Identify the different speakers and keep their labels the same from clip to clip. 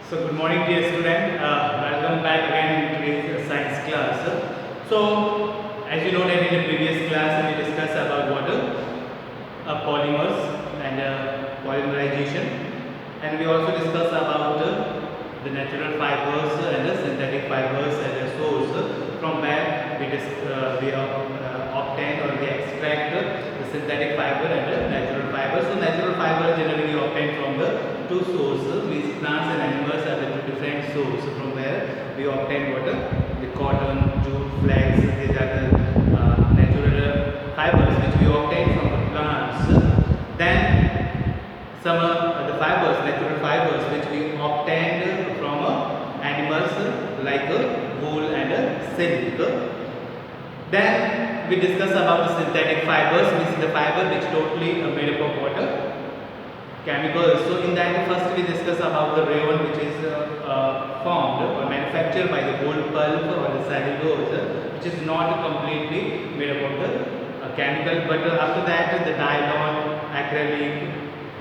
Speaker 1: So good morning dear student, welcome back again in today's science class. So as you know that in the previous class we discussed about polymers and polymerization, and we also discussed about the natural fibers and the synthetic fibers as a source from where we obtain or we extract the synthetic fiber and the natural fiber. So natural fiber generally we obtain from the two sources, means plants and animals are the two different sources from where we obtain water. The cotton, jute, flax, these are the natural fibers which we obtain from the plants. Then some the fibers, natural fibers which we obtained from animals like wool and silk. Then we discuss about the synthetic fibers, means the fiber which totally made up of water chemicals. So in that first we discuss about the rayon which is formed or manufactured by the wool pulp or the cellulose, which is not completely made up of the chemical, but after that the nylon, acrylic,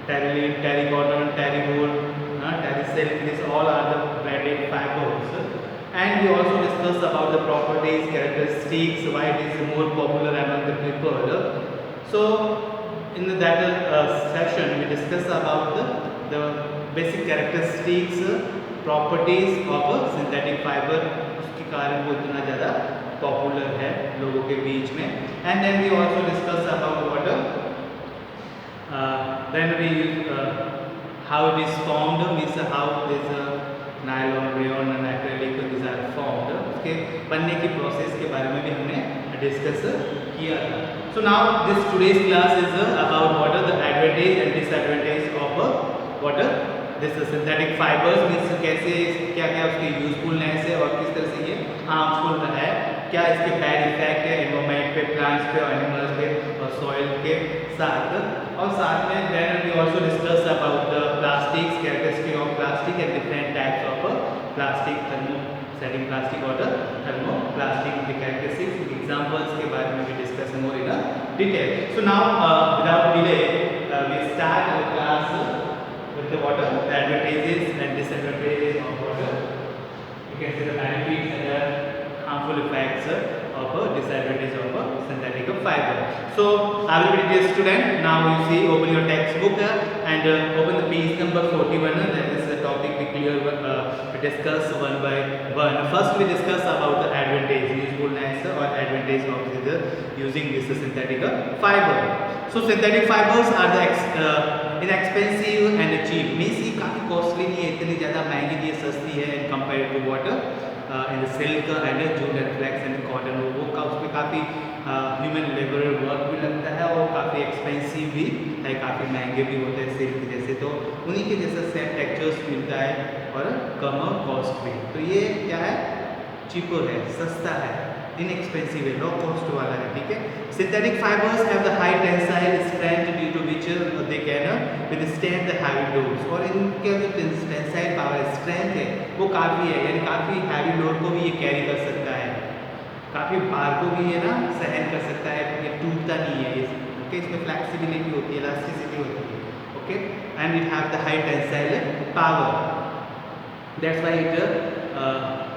Speaker 1: terylene, terrycotton, terrywool, terrysilk, these all are the blended fibers. And we also discuss about the properties, characteristics, why it is more popular among the people. So in that session we discuss about the basic characteristics, properties of a synthetic fiber, उसके कारण वो इतना ज़्यादा popular है लोगों के बीच में. And then we also discuss about what then we how it is formed, means how this nylon, rayon and acrylic these are formed, उसके बनने की प्रोसेस के बारे में भी हमने डिस्कस किया था. So now this today's class is about what are the advantage and disadvantage of what are this synthetic fibers, means कैसे क्या क्या उसके यूजफुलनेस है और किस तरह से ये हार्मफुल है, क्या इसके बैड इफेक्ट है एनवायरमेंट पे, प्लांट्स पे, एनिमल्स पे और सॉइल के साथ. और साथ में then we also discuss about the plastics, characteristic of plastic and different types of plastic, thermosetting plastic or the thermoplastic, the characteristics, examples के बारे में भी discuss more in detail. So now without delay we start the class with the water, the advantages and disadvantages of water. You can see the benefits and the harmful effects of disadvantage of synthetic fiber. So I will be the student. Now you see, open your textbook and open the page number 41. That is the topic we clear. We discuss one by one. First we discuss about the advantage, usefulness or advantage of using this synthetic fiber. So synthetic fibers are the inexpensive and cheap. Means ये काफ़ी costly नहीं है, इतनी ज़्यादा महंगी नहीं है, सस्ती है in compared to water. In silk and jute and flax and cotton, वो उसमें काफ़ी ह्यूमन लेबर वर्क भी लगता है और काफ़ी एक्सपेंसिव भी है, काफ़ी महंगे भी होते हैं सिल्क जैसे. तो उन्हीं के जैसा सेम टेक्सचर्स मिलता है और कम कॉस्ट भी. तो ये क्या है, चीपर है, सस्ता है, इनएक्सपेंसिव है, लो कॉस्ट वाला है. ठीक है. Synthetic fibres have the high tensile strength due to which they can withstand the heavy loads. और इनके जो टेंसाइल पावर स्ट्रेंथ है वो काफ़ी है, यानी काफ़ी हैवी लोड को भी ये कैरी कर सकता है, काफ़ी भार को भी ये ना सहन कर सकता है, ये टूटता नहीं है. ओके, इसमें फ्लेक्सिबिलिटी होती है, इलास्टिसिटी होती है. Okay, and it have the high tensile power. That's why it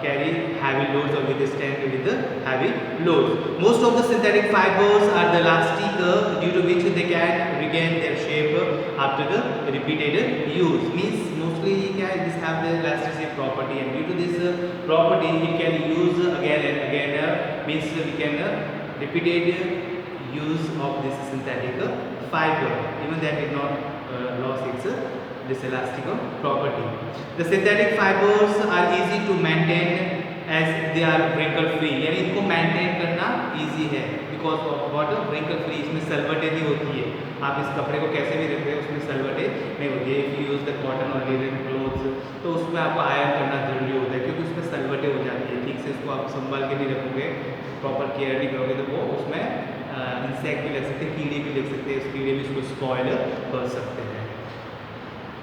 Speaker 1: carry heavy loads or withstand with the heavy loads. Most of the synthetic fibers are the elastic due to which they can regain their shape after the repeated use. Means mostly this have the elasticity property, and due to this property it can use again and again. Means we can repeated use of this synthetic fiber, even that did not lose its this elastic property. The synthetic fibers are easy to maintain as they are wrinkle free, यानी इनको maintain करना easy है because of what wrinkle free. इसमें सलवटें नहीं होती है, आप इस कपड़े को कैसे भी रख रहे हो उसमें सलवटें नहीं होती है. If you use the cotton or linen clothes, तो उसमें आपको आयरन करना जरूरी होता है क्योंकि उसमें सलवटें हो जाती है. ठीक से इसको आप संभाल के नहीं रखोगे, प्रॉपर केयर नहीं करोगे, तो वो उसमें इंसेक्ट भी लग सकते हैं, कीड़े भी लग सकते हैं, उस कीड़े भी उसको स्पॉइल कर सकते हैं.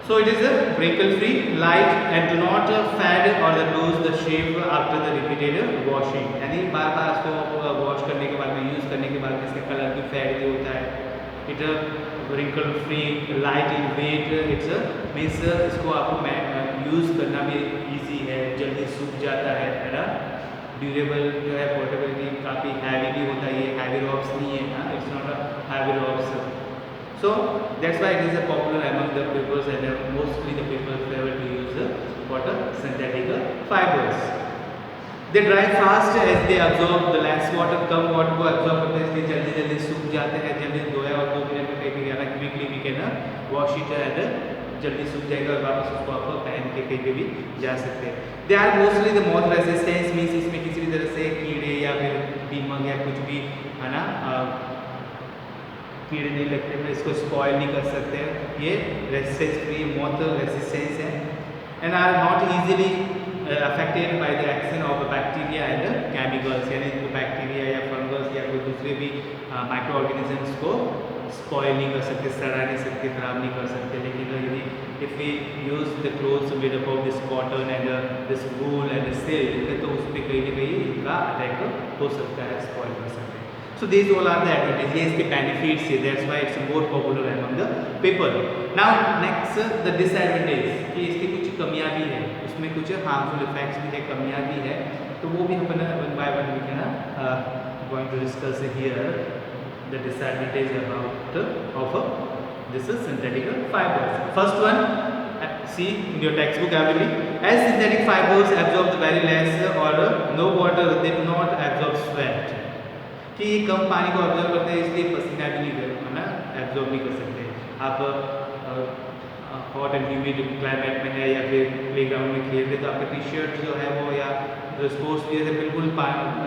Speaker 1: So it is a wrinkle free, light and do not fade or lose the shape after the repeated washing. यानी बार बार इसको वॉश करने के बाद में, यूज़ करने के बाद इसका कलर भी फेड नहीं होता है. It wrinkle free, light in weight. It's means इसको आपको यूज़ करना भी इजी है, जल्दी सूख जाता है ना। ड्यूरेबल जो है, पोर्टेबिलिटी काफ़ी हैवी भी होता है, ये हैवी रॉक्स नहीं है ना, it's not a heavy rocks. So that's why it is a popular among the peoples, and mostly the people prefer to use water synthetic fibers. They dry fast as they absorb the less water, come water को absorb करते हैं, इसलिए जल्दी जल्दी सूख जाते हैं, जल्दी धोया और 2 मिनट में कहीं भी quickly we can wash it and जल्दी सूख जाएगा और वापस उसको आप पहन के कहीं पे भी जा सकते हैं। They are mostly the moth resistance, means इसमें किसी भी तरह से कीड़े या फिर दीमक या कुछ भी है ना कीड़े नहीं लगते हैं, इसको स्पॉइल नहीं कर सकते हैं, ये रेजिस्टेंस फ्री मॉथ रेजिस्टेंस है। And are not easily affected by the action of bacteria and chemicals, यानी बैक्टीरिया या फंगस या कोई दूसरे भी माइक्रो ऑर्गेनिजम्स को स्पॉइल नहीं कर सकते, सड़ा नहीं सकते, खराब नहीं कर सकते। लेकिन यदि if we use the clothes made up of this cotton and this wool and silk, तो उस पर कहीं ना कहीं इनका अटैक हो सकता है, स्पॉइल कर सकते हैं। So these all are the advantages, ये इसके benefits है, that's why it's more popular among the people. Now next the disadvantage, कि इसकी कुछ कमियां भी है, उसमें कुछ harmful effects भी है, कमियां भी है, तो वो भी अपन one by one we can going to discuss here the disadvantage about of this is synthetic fibers. First one, see in your textbook I will read, as synthetic fibers absorb very less or no water, they do not absorb sweat, कि कम पानी को observe करते हैं, इसलिए पसीना भी नहीं है ना एब्जॉर्ब नहीं कर सकते। आप हॉट एंड ह्यूमिड क्लाइमेट में है या फिर प्लेग्राउंड में खेल रहे, तो आपके टी शर्ट जो है वो या जो स्पोर्ट्स वियर है बिल्कुल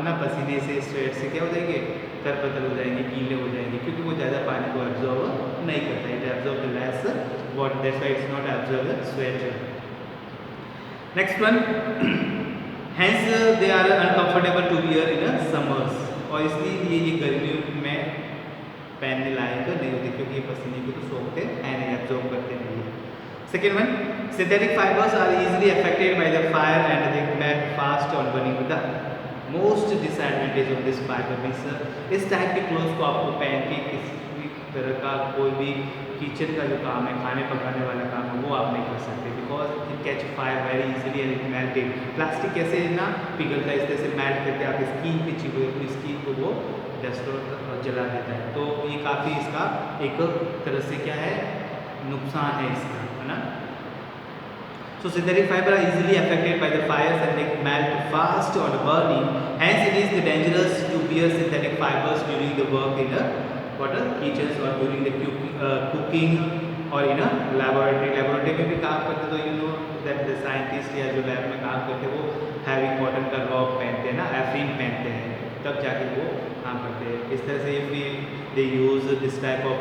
Speaker 1: ना पसीने से स्वेट से क्या हो जाएंगे, करपतल हो जाएंगे, गीले हो जाएंगे, क्योंकि वो ज़्यादा पानी को एब्जॉर्व नहीं करता, it absorb less water, that's why it's not absorb sweat. Next one, hence they are uncomfortable to wear in summers, और इसलिए ये गर्मियों में पहनने लायक नहीं होती, क्योंकि ये पसीने को तो सोखते हैं, एब्जॉर्ब करते नहीं है। Second one, synthetic fibres are easily affected by the fire and they melt fast on burning. The most disadvantage of this fibre means इस टाइप के क्लोथ्स को आपको पहन के किसी भी तरह का कोई भी किचन का जो काम है, खाने पकाने वाला काम है, वो आप नहीं कर सकते, because it catch fire very easily and it melted. Plastic कैसे ना पिघलता है, इस तरह से मेल्ट करके आपकी स्किन पे चिपके हुए अपनी स्किन को वो डस्ट और जला देता है, तो ये काफ़ी इसका एक तरह से क्या है नुकसान है इसका, है ना। So synthetic fiber are easily affected by the fires and they melt fast on burning. Hence it is dangerous to wear synthetic fibers during the work in the kitchens or during the cooking or in a laboratory. Laboratory में भी काम करते तो you know that the scientist या जो lab में काम करते हैं वो हैवी कॉटन का रॉक पहनते हैं ना, एफ्रीन पहनते हैं, तब जाके वो काम करते हैं। इस तरह से if they use this type of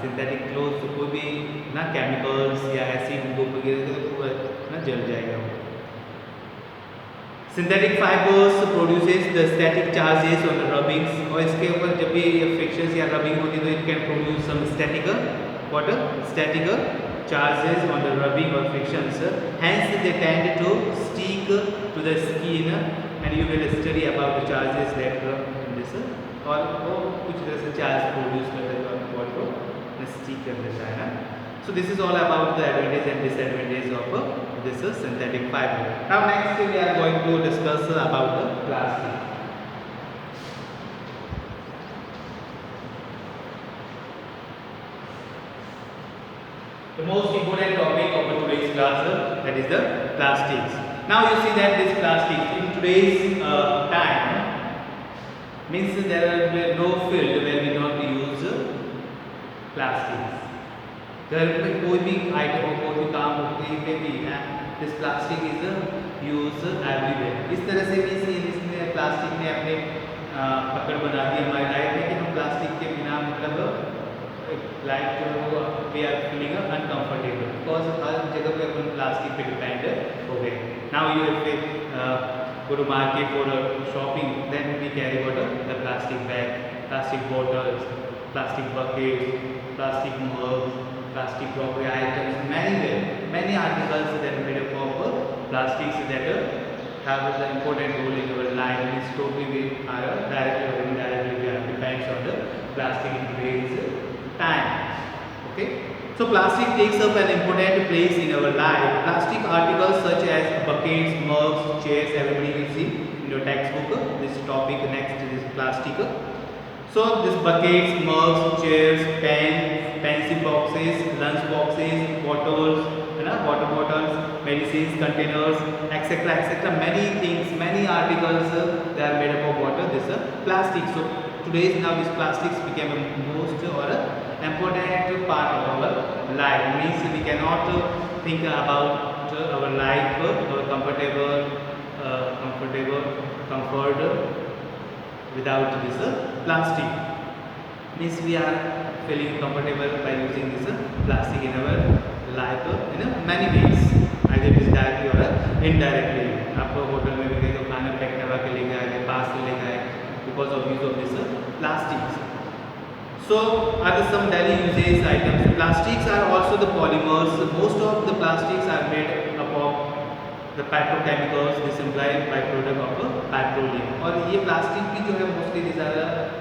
Speaker 1: synthetic clothes, तो कोई भी ना केमिकल्स या एसिड उनको वगैरह तो पूरा ना जल जाएगा वो। Synthetic fibres produces the static charges on the rubbings, और इसके ऊपर जब भी फ्रिक्शंस या रबिंग होती है तो it can produce some static charges on the rubbing or frictions. Hence they tend to stick to the skin, and you will study about the charges later in this. और वो कुछ तरह से charge produce करते हैं जो आपके body को स्टिक कर देता है ना। So this is all about the advantage and disadvantage of this synthetic fiber. Now next we are going to discuss about the plastic. The most important topic of today's class, that is the plastics. Now you see that this plastic in today's time means there are no field where we don't use plastics. घर में कोई भी item हो, कोई भी काम हो, कहीं पे भी है, this plastic is use everywhere. इस तरह से भी इसने प्लास्टिक ने अपने पकड़ बना दी हमारी लाइफ में कि हम प्लास्टिक के बिना मतलब लाइफ जो है वो we are feeling uncomfortable, because हर जगह पे अपन प्लास्टिक पे डिपेंड हो गए। Now you go to market for shopping, then we carry what the plastic bag, plastic bottles, plastic buckets, plastic mugs, plastic crockery items, many articles that are made up of plastics that have an important role in our life. It's totally we are directly or indirectly we are depends on the plastic in today's time. Okay. So plastic takes up an important place in our life. Plastic articles such as buckets, mugs, chairs, everybody will see in your textbook. This topic next is plastic. So this buckets, mugs, chairs, pens, pencil boxes, lunch boxes, bottles, water bottles, medicines, containers, etc., etc. Many things, many articles, they are made up of water. This plastic. So today's now this plastics became a most or important part of our life. Means we cannot think about our life, our comfort without this plastic. Means we are feeling comfortable by using this plastic in our life in many ways, either it is directly or indirectly. आप hotel में भी गए तो खाना pack करवा के लेके आए, पार्सल लेके आए, because of use of this plastics. So are the some daily usage items. Plastics are also the polymers. Most of the plastics are made up of the petrochemicals, this implied byproduct of petroleum. और ये plastic भी जो है mostly these are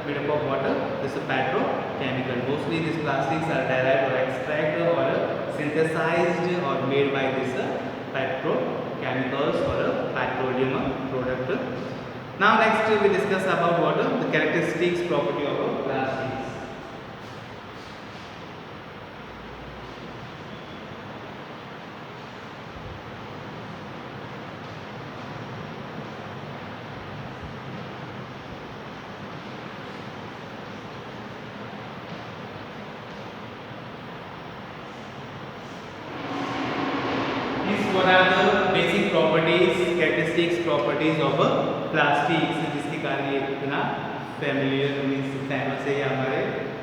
Speaker 1: made up of water. This is petrochemical. Mostly these plastics are derived or extracted or synthesized or made by this petrochemicals or petroleum product. Now next we discuss about what the characteristics property of plastics. What are the basic properties, characteristics, properties of plastics, जिसके कारण ये इतना familiar means famous है या हमारे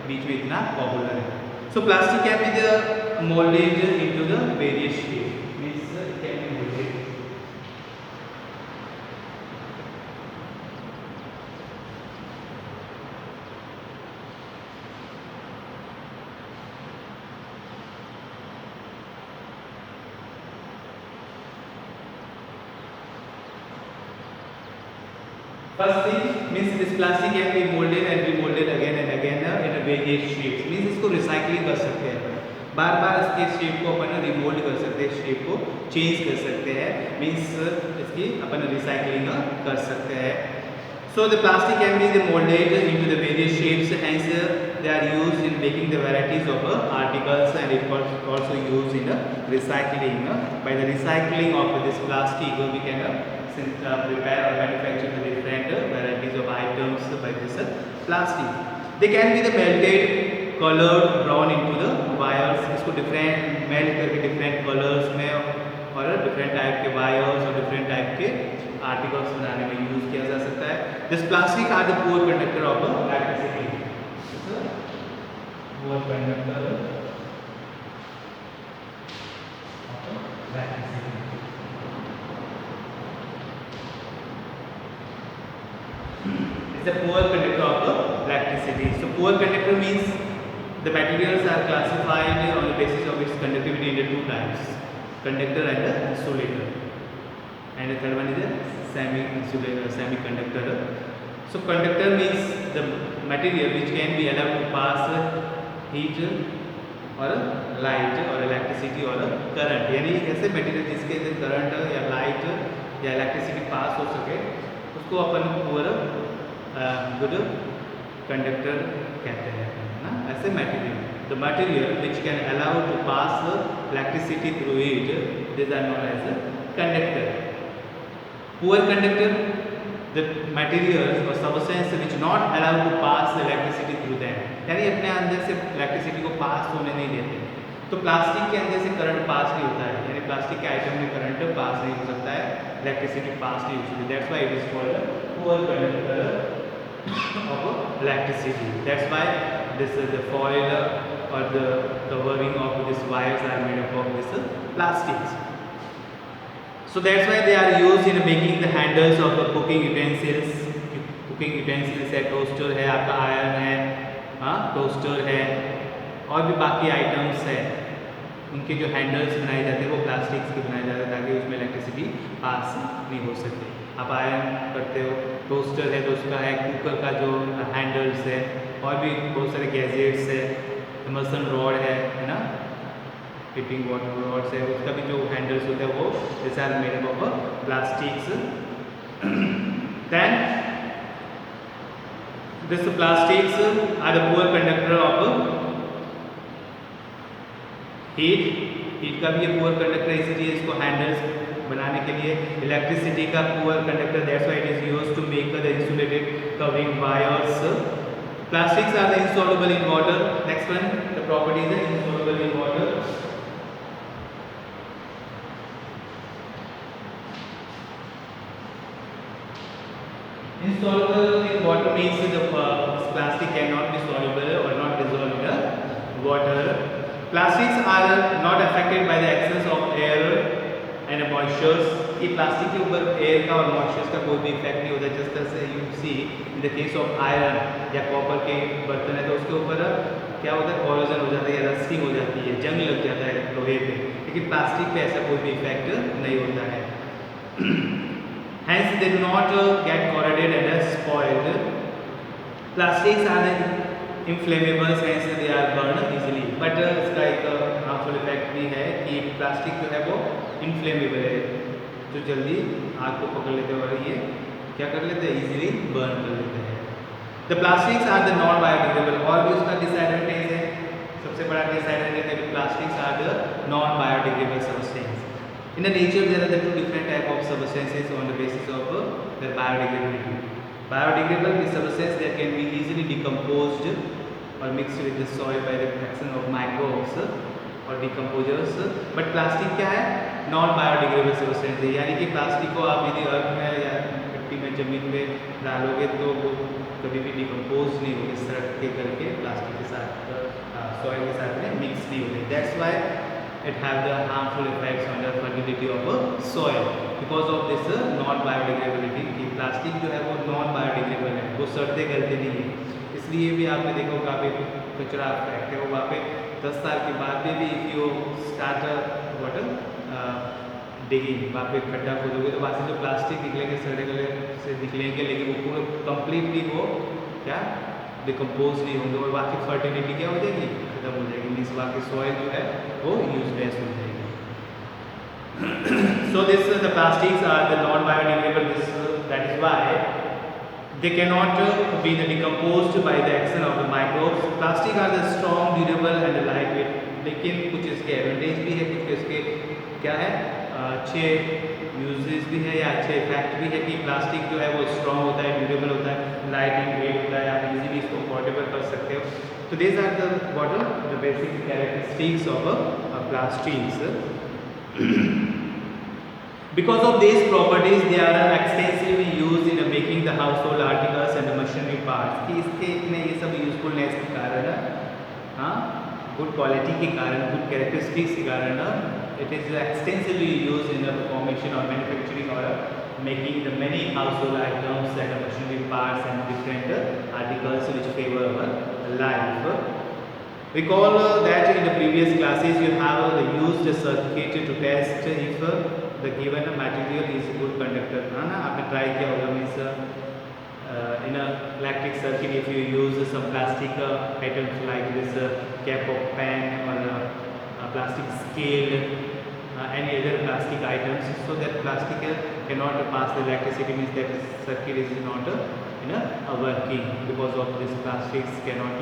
Speaker 1: बीच में इतना popular है. So plastic can be the molded into the various shape. Means it can be molded. First thing means this plastic can be molded and remolded again and again in a various shapes. Means इसको recycling कर सकते हैं, बार बार इसके shape को अपन remould कर सकते हैं, shape को चेंज कर सकते हैं. मीन्स इसकी अपन रिसाइकलिंग कर सकते हैं. So the plastic can be molded into the various shapes. Hence they are used in making the varieties of articles, and it was also used in recycling. By the recycling of this plastic, we can prepare or manufacture the different varieties of items by this plastic. They can be the melted, colored, drawn into the wires. इसको different melt करके different colors में और different type के wires और different type के articles बनाने में use किया जा सकता है. This plastic are the poor conductor of electricity. Poor conductor of electricity. It's a poor conductor of electricity. So poor conductor means the materials are classified on the basis of its conductivity into two types: conductor and insulator. And the third one is a semiconductor. So conductor means the material which can be allowed to pass heat or light or electricity or current. यानी ऐसे material जिसके अंदर current या light या electricity pass हो सके उसको अपन पूरा गुड कंडक्टर कहते हैं ना. ऐसे material, the material which can allow to pass electricity through it, these are known as conductor. Poor conductor, the materials or substance which not allow to pass electricity through them, यानी अपने अंदर से electricity को पास होने नहीं देते. तो plastic के अंदर से करंट पास नहीं होता है, यानी प्लास्टिक के आइटम में करंट पास नहीं हो सकता है, इलेक्ट्रिसिटी पास नहीं हो सकती. That's why it is called poor conductor of electricity. That's why this the foil or the covering of this wires are made up of this plastics. So that's why they are used in making the handles of the cooking utensils. Cooking utensils है, toaster है, आपका iron है, toaster है, और भी बाकी items है, उनके जो हैंडल्स बनाए जाते हैं वो प्लास्टिक्स के बनाए जाते हैं ताकि उसमें इलेक्ट्रिसिटी पास नहीं हो सके. आप आयरन करते हो, टोस्टर है तो उसका है, कुकर का जो हैंडल्स है, और भी बहुत सारे गैजेट्स है, इमल्सन रॉड है ना, हीटिंग वाटर रॉड्स है, उसका भी जो हैंडल्स होता है वो this are made of plastics. Then this plastics are the poor conductor of heat. Heat का भी ये पुअर कंडक्टर, इसीलिए इसको हैंडल्स बनाने के लिए। इलेक्ट्रिसिटी का poor conductor, that's why it is used to make the insulated covering wires. Plastics are the insoluble in water. Next one, the properties are insoluble in water. Insoluble in water means the plastic cannot be soluble or not dissolved in the water. Plastics are not affected by the excess of air and moistures. कि plastic के ऊपर air का और moistures का कोई भी effect नहीं होता। जिस तरह से you see in the case of iron या कॉपर के बर्तन है तो उसके ऊपर क्या होता है, कोरोजन हो जाता है या रस्टिंग हो जाती है, जंग लग जाता है लोहे पे, लेकिन प्लास्टिक पे ऐसा कोई भी इफेक्ट नहीं होता है। Hence they do not get corroded and spoiled. Plastics are the inflammable, hence they are burned easily. But इसका एक हार्मफुल इफेक्ट भी है कि प्लास्टिक जो है वो इन्फ्लेमेबल है, जो जल्दी आग को पकड़ लेते हैं और ये क्या कर लेते हैं, इजीली बर्न कर लेते हैं। The plastics are the non biodegradable. और भी उसका डिसएडवांटेज है, सबसे बड़ा डिसएडवांटेज है कि plastics are the non biodegradable substance. In the nature there are the two different type of substances on the basis of their biodegradability. Biodegradable is substance that can be easily decomposed or mixed with the soil by the action of microbes और decomposers. But plastic क्या है, non biodegradable substance है, यानी कि plastic को आप यदि अर्थ में या मिट्टी में जमीन में डालोगे तो वो कभी भी डिकम्पोज नहीं होगी, सड़क के करके प्लास्टिक के साथ सॉइल के साथ में मिक्स नहीं होगी। That's why it have the harmful effects on the fertility of a soil because of this non-biodegradability। कि प्लास्टिक जो है वो नॉन बायोडिग्रेडेबल है, वो सड़ते गलते नहीं है। इसलिए भी आपने देखा होगा पे कचरा फैक्ट है वो वहाँ पे 10 साल के बाद में भी if you start water digging, वहाँ पे खड्डा खोदोगे तो वहाँ से जो प्लास्टिक निकलेंगे सड़े गले से निकलेंगे, लेकिन वो पूरे कम्प्लीटली वो क्या डिकम्पोज नहीं होंगे और वहाँ की फर्टिलिटी क्या हो जाएगी, खत्म हो जाएगी, मीन्स वहाँ की सॉइल जो है वो यूजलेस हो जाएगी। So this the plastics are the non biodegradable, this that is why they cannot be decomposed by the action of the microbes. Plastic are the strong, durable and lightweight, लेकिन कुछ इसके advantage भी है, कुछ इसके क्या है अच्छे यूजेस भी है या अच्छे इफेक्ट भी है कि प्लास्टिक जो है वो स्ट्रॉन्ग होता है, ड्यूरेबल होता है, लाइट इन वेट होता है, आप इजीली इसको पोर्टेबल कर सकते हो। तो these are the what are the basic characteristics of plastics. Because of these properties they are extensively used in making the household articles and the machinery parts। कि इसके इतने ये सब यूजफुलनेस के कारण हाँ गुड क्वालिटी के कारण, गुड कैरेक्टरिस्टिक्स के कारण it is extensively used in the formation or manufacturing or making the many household items and machinery parts and different articles which favor our life. Recall that in the previous classes you have used a circuit to test if the given material is good conductor, है ना, आपने try किया होगा। Means in a electric circuit if you use some plastic items like this cap of pen or plastic scale, any other plastic items, so that plastic cannot pass the electricity, means that circuit is not working because of this plastics cannot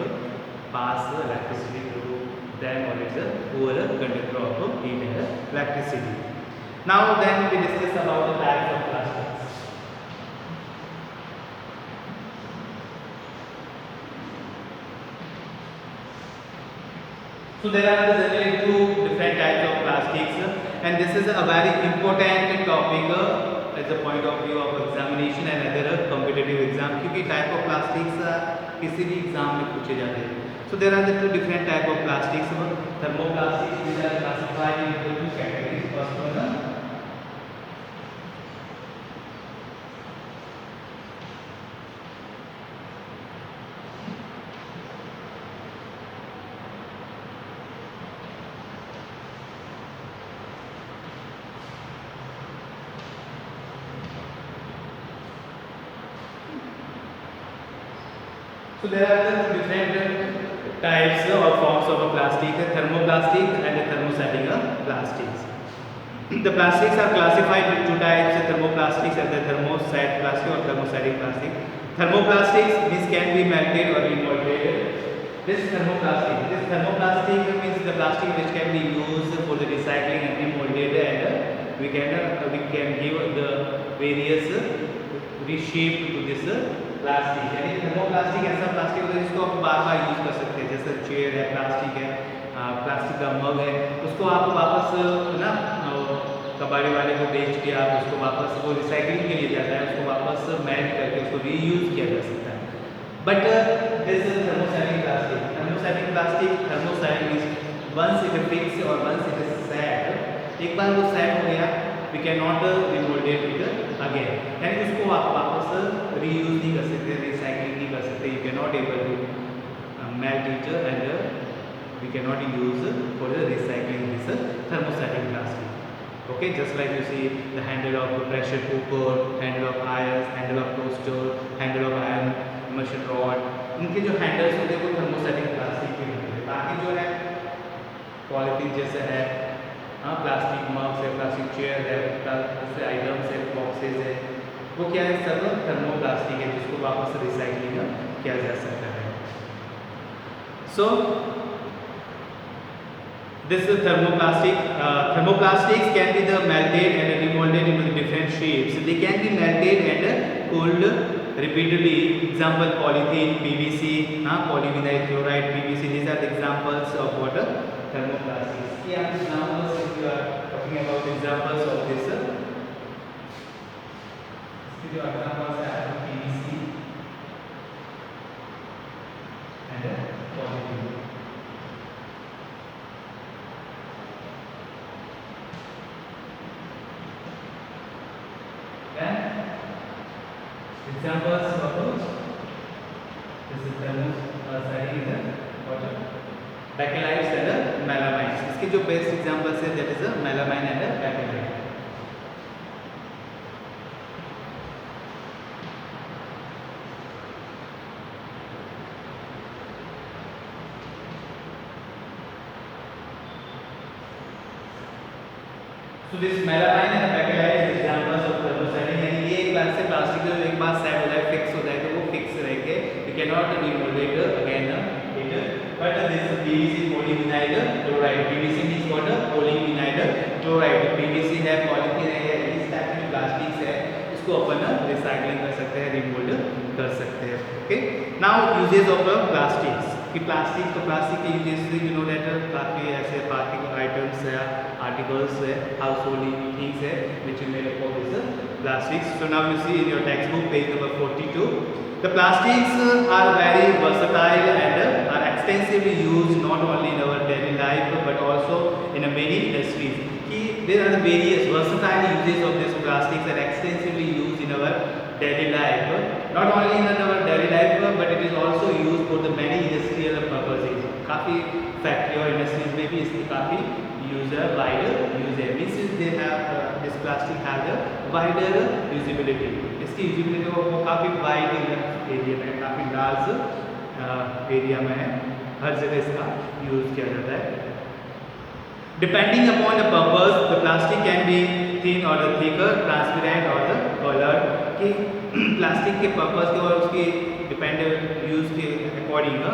Speaker 1: pass the electricity through them or it's a poor conductor of heat and electricity. Now then we discuss about the types of plastics. So there are generally two different types of plastics and this is a very important topic as a point of view of examination and other competitive exam, क्योंकि type of plastics किसी भी exam में पूछे जाते हैं। So there are the two different type of plastics. Thermoplastics, which are classified into two categories. First one so there are the different types or forms of a plastic: thermoplastic and thermostatic plastics. The plastics are classified into two types: thermoplastics and the thermoset plastic or thermostatic plastic. Thermoplastics means can be melted or remolded. This thermoplastic means the plastic which can be used for the recycling and remolded, and we can give the various reshape to this plastic. यानी thermoplastic ऐसा plastic होता है जिसको आप बार बार use कर सकते हैं, जैसे चेयर है प्लास्टिक है, प्लास्टिक का मग है, उसको आप वापस ना कबाड़ी वाले को बेच के आप उसको वापस, वो रिसाइकलिंग के लिए जाता है, उसको वापस मेल्ट करके उसको रीयूज़ किया जा सकता है। But this thermostatic plastic means once it fix और वंस इट इज सेट, एक बार वो सेट हो गया we can not remoulded it again, यानी उसको आप वापस रीयूज नहीं कर सकते, रिसाइकलिंग नहीं कर सकते, you can not able to melt it and we can not use for the recycling this thermostatic plastic. Okay, just like you see the handle of pressure cooker, handle of irons, handle of toaster, handle of iron machine rod, इनके जो handles होते हैं वो thermostatic plastic के होते हैं। बाकी जो है पॉलीथीन जैसे है, हाँ प्लास्टिक मग्स है, प्लास्टिक चेयर है, दूसरे आइटम्स है, बॉक्सेस है, वो क्या है सब थर्मोप्लास्टिक है जिसको वापस रिसाइकलिंग किया जा सकता है। सो this thermoplastics can be the melted and remolded into the different shapes. They can be melted and cooled repeatedly. Example polythene, PVC, polyvinyl chloride, PVC. These are the examples of what thermoplastics. Here are examples. If you are talking about examples of this, examples are PVC and polythene. Examples of those, this is thermostatic water, bakelite and melamine. इसके जो best examples है that is melamine and bakelite. So this melamine and bakelite is examples of thermostatic. यानी ये एक बार से plastic जो एक बार set हो जाए, फिक्स हो जाए तो वो फिक्स रहेंगे, we cannot remold again it. But this PVC polyvinyl chloride, PVC means what? Polyvinyl chloride. PVC है, पॉलीथीन है, इस टाइप के प्लास्टिक्स है, इसको अपन रिसाइकलिंग कर सकते हैं, रिमोल्ड कर सकते हैं। Okay, now uses of plastics कि प्लास्टिक के यूजेस यू नो दैट काफ़ी ऐसे प्लास्टिक आइटम्स है, आर्टिकल्स है, हाउस होल्डिंग थिंग्स है which you may look for this plastics. So now you see in your textbook page number 42, the plastics are very versatile and are extensively used not only in our daily life but also in many industries. There are various versatile uses of this plastics are extensively used in our daily life, not only in our daily life but it is also used for the many industrial purposes. काफ़ी factory और industries में भी इसकी काफ़ी wide use है, means they have this plastic has a wider usability, इसकी usability वो काफ़ी वाइड एरिया में, काफ़ी लार्ज एरिया में है, हर जगह इसका यूज़ किया जाता है। Depending upon the purpose the plastic can be thin और थिकर, ट्रांसपेरेंट और कलर्ड, कि प्लास्टिक के पर्पस के और उसके डिपेंड यूज़ के अकॉर्डिंग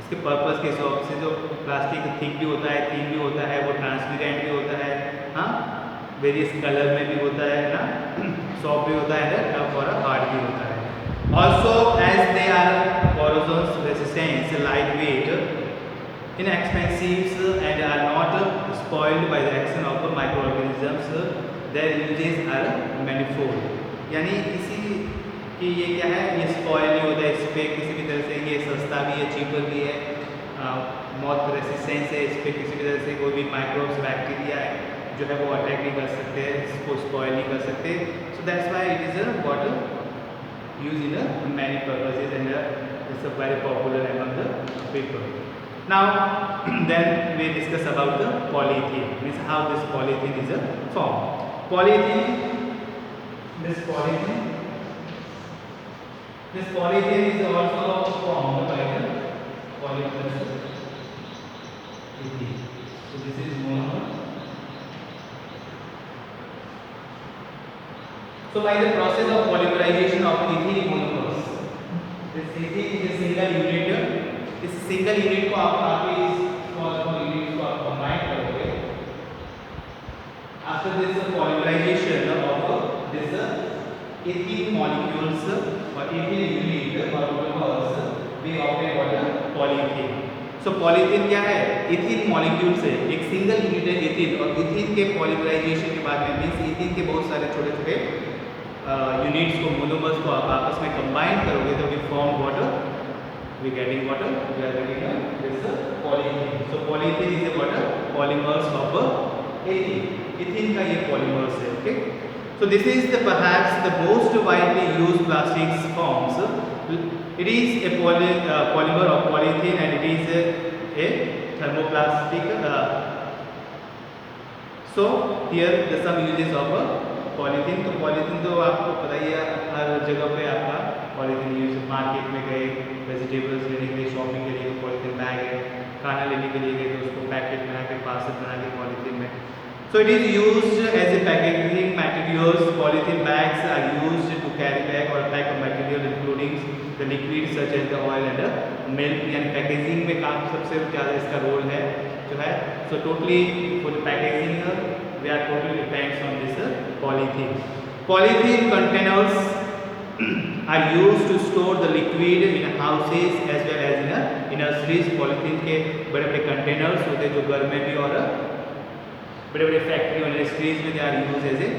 Speaker 1: इसके पर्पस के हिसाब से जो प्लास्टिक थिक भी होता है, थिन भी होता है, वो ट्रांसपेरेंट भी होता है, हाँ वेरियस कलर में भी होता है ना, सॉफ्ट भी होता है, टफ और हार्ड भी होता है। Also as they are corrosion resistant, lightweight, inexpensive and are not spoiled by the action of microorganisms, their uses are manifold. यानी इसी कि ये क्या है, ये स्पॉइल नहीं होता है, इस पर किसी भी तरह से ये सस्ता भी है, चीपर भी है, मॉथ रेसिस्टेंस है, इस पर किसी भी तरह से कोई भी माइक्रोब्स बैक्टीरिया है जो है वो अटैक नहीं कर सकते, इसको स्पॉइल नहीं कर सकते। So that's why it is a what use in many purposes and it's a very popular among the people. Now then we discuss about the polythene, means how this polythene is a form. Polythene, this polythene is also formed by the poly plus ethene. So this is monomer. So by the process of polymerization of ethene monomers, this ethene is a single unit. इस single unit को आप काफी unit को आप combine करोगे. After this polymerization of this ethene molecules or ethene unit or monomers, we obtain what polyethene. So polyethene क्या है? ethene molecule से एक सिंगल यूनिट है ethene और ethene के polymerization के बाद में मींस ethene के बहुत सारे छोटे-छोटे यूनिट्स को मोनोमर्स को आप आपस में कंबाइन करोगे तो we form what? We getting what? We are getting this polyethene. So polyethene is a what? Polymers of ethene. Ethene का ये polymers है. Okay. So this is the perhaps the most widely used plastics forms. It is a polymer of polyethene and it is a thermoplastic. So here the some uses of polythene. तो polythene तो आपको पता ही है हर जगह पे आपका polythene use. Market में गए वेजिटेबल्स लेने के लिए शॉपिंग के लिए तो पॉलीथीन बैग है. खाना लेने के लिए गए तो उसको पैकेट बना के पार्सल बना के पॉलीथीन में. So it is used as a packaging materials. Polythene bags are used to carry bag or pack of material including the liquids such as the oil and milk. यानी packaging में काम सबसे ज़्यादा इसका role है जो है. So totally for the packaging we are totally depends on this polythene. Polythene containers are used to store the liquid in houses as well as in nurseries. Polythene के बड़े-बड़े containers होते हैं जो घर में भी और बड़े-बड़े फैक्ट्री और इंडस्ट्रीज में they are used as a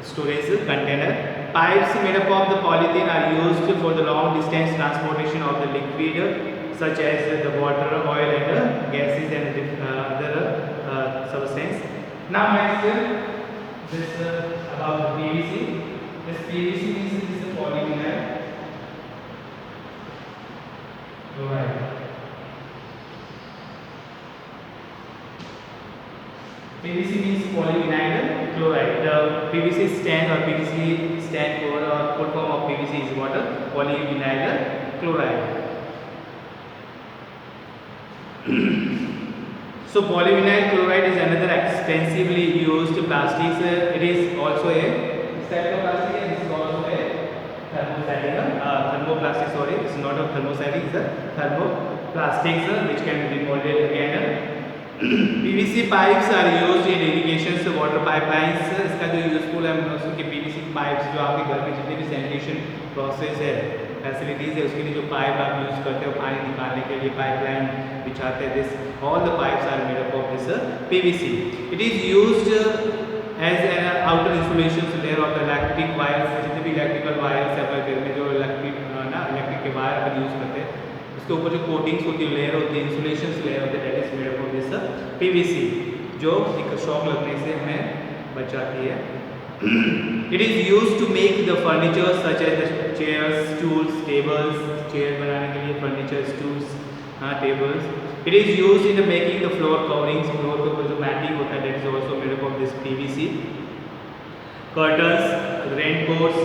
Speaker 1: storage container. Pipes made up of the polythene are used for the long distance transportation of the liquid such as the water, oil and gases and other substance. Now next this about the PVC. This PVC is a polyvinyl chloride. PVC means polyvinyl chloride. The PVC stand or PVC stand for full form of PVC is what? Polyvinyl chloride. So polyvinyl chloride is another extensively used plastics. It is also a type of plastic and this is also a thermoplastic. Sorry, it's not a thermostatic, it's a thermoplastics which can be molded again. PVC pipes are used in irrigation, water pipelines. इसका जो useful है उसके PVC pipes जो आपके घर में जितने भी सैनिटेशन प्रोसेस है फैसिलिटीज़ है उसके लिए जो पाइप आप यूज़ करते हो पानी निकालने के लिए पाइपलाइन बिछाते हैं. This all the pipes are made up of this PVC. It is used as an outer insulation layer of the electric wires. जितने भी इलेक्ट्रिकल वायर्स है अपने घर में जो इलेक्ट्रिक के वायर अपन यूज़ करते हैं उसके ऊपर जो कोटिंग्स होती है लेयर होती है इंसुलेशन लेयर होती है that is made up of this PVC जो एक शॉक लगने से हमें बचाती है. It is used to make the furniture such as the chairs, stools, tables. Chair बनाने के लिए furniture, stools, tables. It is used in the making the floor coverings. Floor के ऊपर जो मैटिंग होता है that is also made up of this PVC. Curtains, raincoats.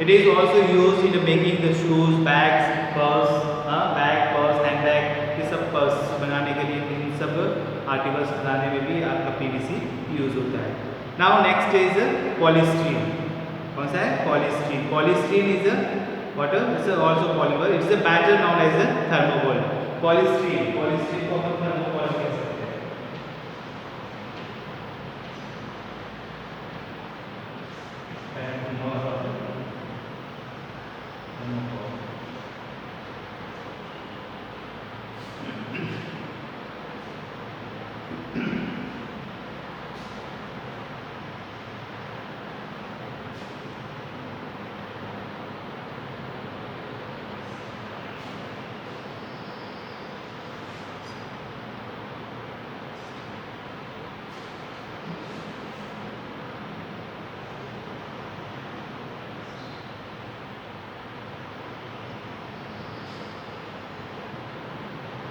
Speaker 1: It is also used in the making the shoes, bags, purse, handbag. ये सब purse बनाने के लिए इन सब आर्टिकल्स बनाने में भी आपका PVC यूज होता है. Now next is polystyrene. कौन सा है? Polystyrene. Polystyrene is a what? It's also polymer. It's a better known as a thermocol. Polystyrene. Polystyrene को हम thermocol कह सकते हैं.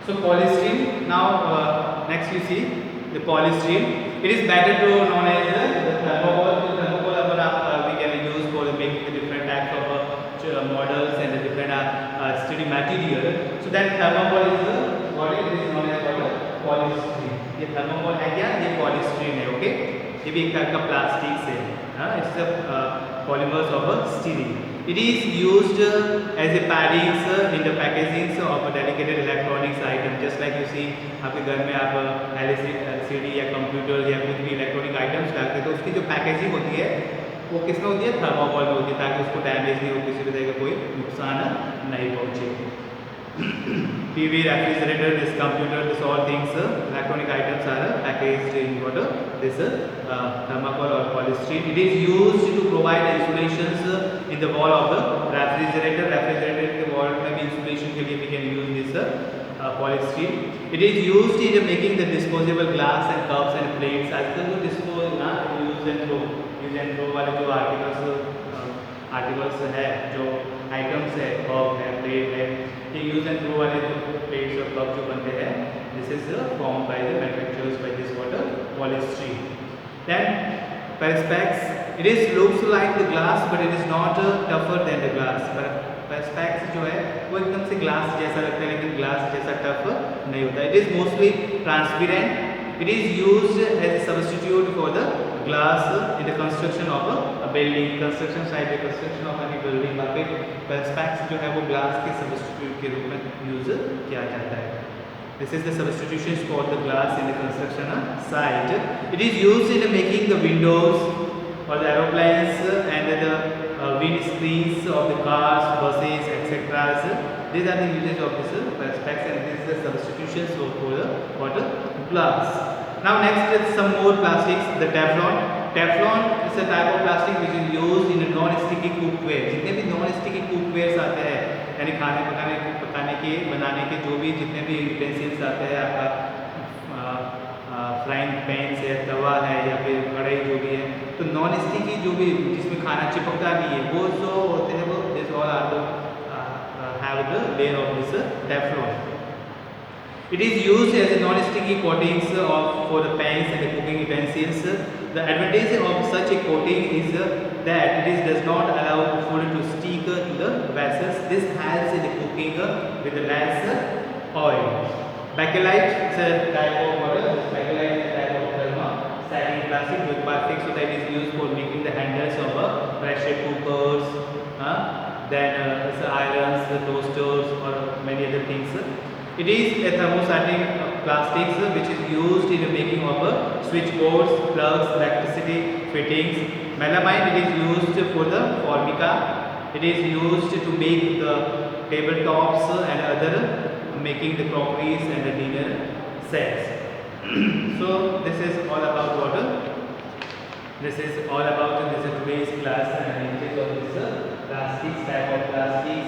Speaker 1: So polystyrene. Now next you see the polystyrene. It is better to known as the thermocol. The thermocol we can use for making the different types of models and the different study material. So then thermocol is the ये thermocol है क्या, ये polystyrene है, okay, ये भी एक type का plastic से है, it's polymers of styrene. It is used as a paddings in the packaging of a dedicated electronics item. Just like you see, आपके घर में आप LCD या कंप्यूटर या कुछ भी इलेक्ट्रॉनिक आइटम्स डालते हैं तो उसकी जो पैकेजिंग होती है वो किसमें होती है, थर्मोकोल में होती है, ताकि उसको डैमेज नहीं हो, किसी भी तरह का कोई नुकसान नहीं पहुँचे. TV, refrigerator, this computer, this all things, electronic items are packaged in what this thermocol or polystyrene. It is used to provide insulations in the wall of the refrigerator. Refrigerator के wall में भी insulation के लिए we can use this polystyrene. It is used in making the disposable glass and cups and plates. आजकल जो use and throw वाले जो articles है, जो आइटम्स है, कप है, प्लेट है, ये यूज एंड थ्रो वाले जो प्लेट्स और कप जो बनते हैं, this is form by the manufacturers by this water polystyrene. Then perspex, it is looks like the glass but it is not tougher than the glass. perspex जो है वो एकदम से ग्लास जैसा लगता है लेकिन ग्लास जैसा टफ नहीं होता. It is mostly transparent. It is used as a substitute for the glass in the construction of a building. Construction site, construction of any building, वहाँ पे perspex जो है वो glass के substitute के रूप में use किया जाता है. This is the substitution for the glass in the construction site. It is used in making the windows or the aeroplanes and the wind screens of the cars, buses, etc. These are the uses of this perspex and this is the substitution for the water glass. Now next is some more plastics. The Teflon. Teflon is a type of plastic which is used in a non-sticky cookware. जितने भी non-sticky cookwares आते हैं, यानी खाने पकाने के बनाने के जो भी जितने भी यूटेंसिल्स आते हैं, आपका फ्राइंग पैन है, तवा है या फिर कढ़ाई जो भी है, तो नॉन स्टिकी जो भी जिसमें खाना चिपकता नहीं है वो जो होते हैं वो this all are the have the layer of this Teflon. It is used as a non-sticky coatings for the pans and the cooking utensils. The advantage of such a coating is that it does not allow food to stick to the vessels. This helps in the cooking with less oil. Bakelite is a type of water. Bakelite is a type of thermosetting plastic with plastic, so that is used for making the handles of pressure cookers. Then irons, the toasters or many other things. It is a thermosetting plastics which is used in the making of switchboards, plugs, electricity fittings. Melamine, it is used for the formica. It is used to make the tabletops and other making the crockeries and the dinner sets. So this is all about water. This is all about this today's class and ranges of this plastics type of